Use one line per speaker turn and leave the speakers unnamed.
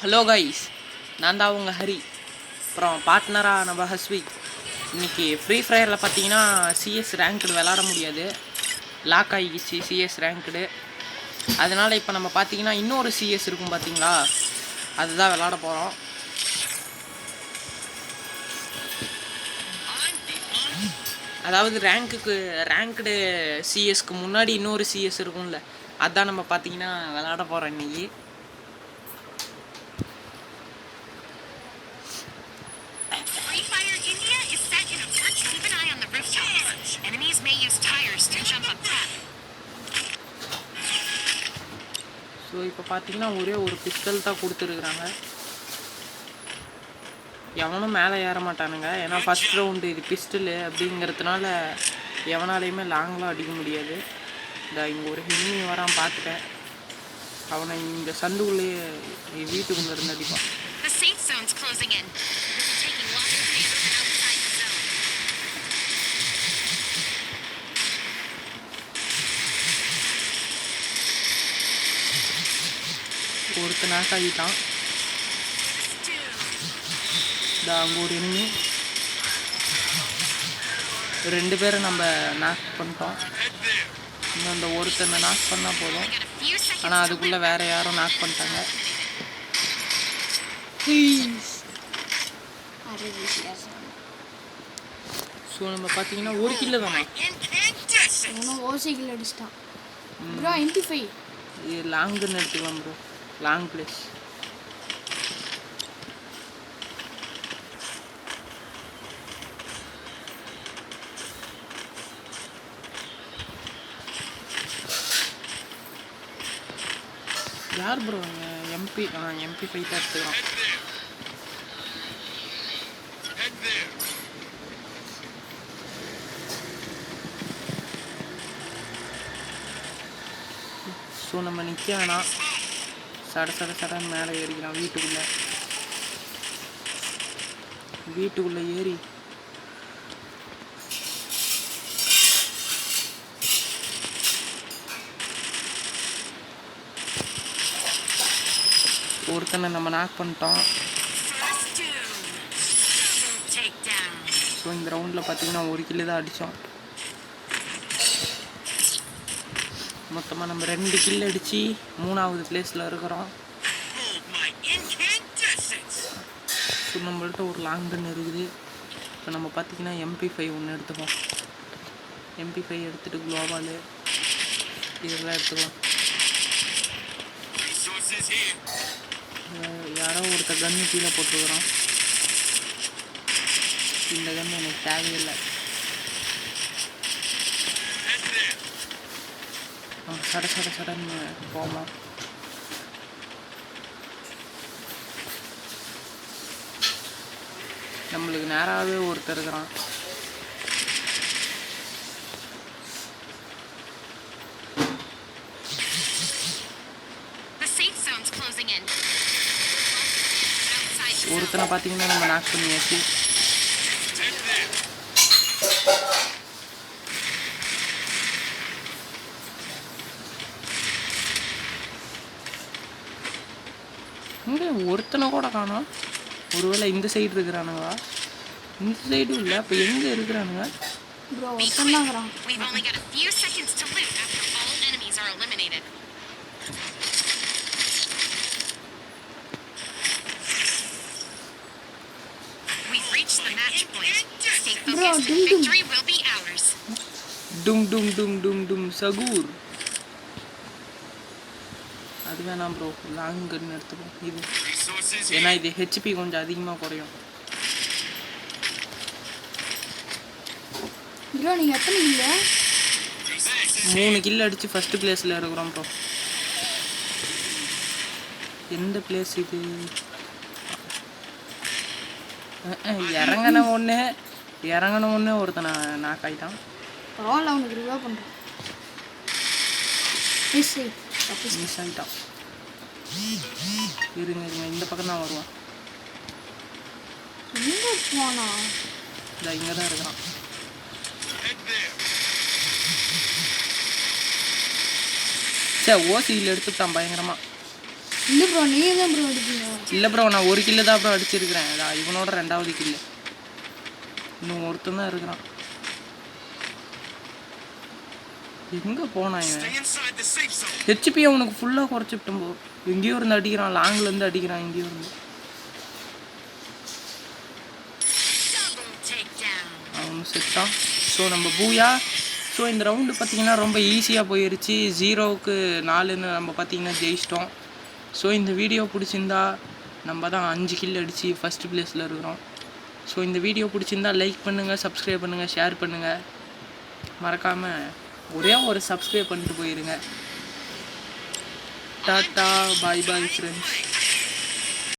Hello guys, நான் தான் உங்கள் ஹரி. அப்புறம் பார்ட்னராக நம்ம ஹஸ்வி. இன்றைக்கி ஃப்ரீ ஃபயரில் பார்த்தீங்கன்னா சிஎஸ் ரேங்க்டு விளாட முடியாது, லாக் ஆகிடுச்சு சிஎஸ் ரேங்க்டு. அதனால் இப்போ நம்ம பார்த்தீங்கன்னா இன்னொரு சிஎஸ் இருக்கும் பார்த்தீங்களா, அதுதான் விளாட போகிறோம். அதாவது ரேங்க்டு சிஎஸ்க்கு முன்னாடி இன்னொரு சிஎஸ் இருக்கும்ல, அதுதான் நம்ம பார்த்தீங்கன்னா விளாட போகிறோம் இன்றைக்கி. ஸோ இப்போ பார்த்தீங்கன்னா ஒரே ஒரு பிஸ்டல் தான் கொடுத்துருக்குறாங்க. எவனும் மேலே ஏற மாட்டானுங்க, ஏன்னா ஃபஸ்ட் ரவுண்டு இது பிஸ்டலு அப்படிங்கிறதுனால எவனாலையுமே லாங்கெலாம் அடிக்க முடியாது. இங்கே ஒரு ஹெல்மி வரான் பார்த்துட்டேன், அவனை இந்த சந்துக்குள்ளேயே வீட்டுக்குள்ளே இருந்து அடிப்பான். ஒருத்தன் நாக் ஆகிட்டான். அங்கே ஒரு எனிமி, ரெண்டு பேரை நம்ம நாக் பண்ணிட்டோம். இன்னும் அந்த ஒருத்தனை நாக் பண்ணால் போதும், ஆனால் அதுக்குள்ளே வேறு யாரும் நாக் பண்ணிட்டாங்க. ஸோ நம்ம பார்த்தீங்கன்னா ஒரு கில்லு தானே,
ஓசி கில் அடிச்சிட்டான் ப்ரோ. MP5
இது லாங்குன்னு எடுத்துக்கலாம் ப்ரோ, லாங் பிளேஸ். யார் ப்ரோ MP5 தான் எடுத்துக்கலாம். ஸோ நம்ம நிற்க வேணாம், சடன்னு மேலே ஏறிக்கலாம். வீட்டுக்குள்ளே ஏறி ஒருத்தனை நம்ம நாக் பண்ணிட்டோம். ஸோ இந்த ரவுண்டில் பார்த்தீங்கன்னா ஒரு கில்லு தான் அடித்தோம். மொத்தமாக நம்ம 2 கில் அடித்து 3வது பிளேஸில் இருக்கிறோம். ஸோ நம்மள்ட்ட ஒரு லாங் கன் இருக்குது. இப்போ நம்ம பார்த்திங்கன்னா MP5 ஒன்று எடுத்துப்போம். MP5 எடுத்துகிட்டு குளோபாலு இதெல்லாம் எடுத்துக்கலாம். யாரோ ஒருத்தர் கன்று கீழே போட்டுருக்குறோம். இந்த கன்று எனக்கு தேவையில்லை. சடன்னு போமா. நம்மளுக்கு நேராகவே ஒருத்தர் இருக்கிறான். ஒருத்தனை பார்த்தீங்கன்னா நம்ம நாக் பண்ணியாச்சு. இங்கே ஒருத்தனை கூட காணோம். ஒருவேளை இந்த சைடு இருக்கிறானுங்களா? இந்த சைடும் இல்லை, அப்போ எங்கே இருக்கிறானுங்க? டும் சகூர். அது வேணாம் ப்ரோ, லாங் கன் எடுத்துப்போம். இது ஏன்னா இது ஹெச்பி கொஞ்சம் அதிகமாக குறையும்.
ப்ரோ நீங்கள் எத்தனை கில்லு?
3 கில் அடித்து ஃபஸ்ட்டு பிளேஸில் இருக்கிறோம் ப்ரோ. எந்த பிளேஸ் இது? இறங்கின ஒன்று ஒருத்தனை நாக் ஆகிட்டான்.
பரவாயில்ல, அவனுக்கு ரிவா பண்ணுறேன். மிஸ்
ஆகிட்டான். இருங்க இந்த பக்கம் தான் வருவான்.
எங்கே போனா?
இங்கே தான் இருக்கிறான். சே ஓசியில் எடுத்துட்டான் பயங்கரமாக.
இல்லை ப்ரோ, நீ தான் ப்ரோ எடுப்பீங்க.
இல்லை ப்ரோ நான் ஒரு கில்லு தான் ப்ரோ அடிச்சிருக்கிறேன். அதான் இவனோட 2வது கில்லு. இன்னும் ஒருத்தன் தான் இருக்கிறான். எங்கே போனான் இவன்? ஹெச்பி அவனுக்கு ஃபுல்லாக குறைச்சிவிட்டோம் ப்ரோ. எங்கேயோ இருந்து அடிக்கிறான், லாங்லேருந்து அடிக்கிறான் எங்கேயோ இருந்து. அவனு செட்டான். ஸோ நம்ம பூயா. ஸோ இந்த ரவுண்டு பார்த்திங்கன்னா ரொம்ப ஈஸியாக போயிடுச்சு. 0க்கு 4ன்னு நம்ம பார்த்திங்கன்னா ஜெயிச்சிட்டோம். ஸோ இந்த வீடியோ பிடிச்சிருந்தா நம்ம தான் 5 கில் அடித்து ஃபஸ்ட்டு ப்ளேஸில் இருக்கிறோம். ஸோ இந்த வீடியோ பிடிச்சிருந்தா லைக் பண்ணுங்கள், சப்ஸ்கிரைப் பண்ணுங்கள், ஷேர் பண்ணுங்கள். மறக்காமல் ஒரே ஒரு சப்ஸ்கிரைப் பண்ணிட்டு போயிருங்க. டாட்டா பாய் பாய் ஃப்ரெண்ட்ஸ்.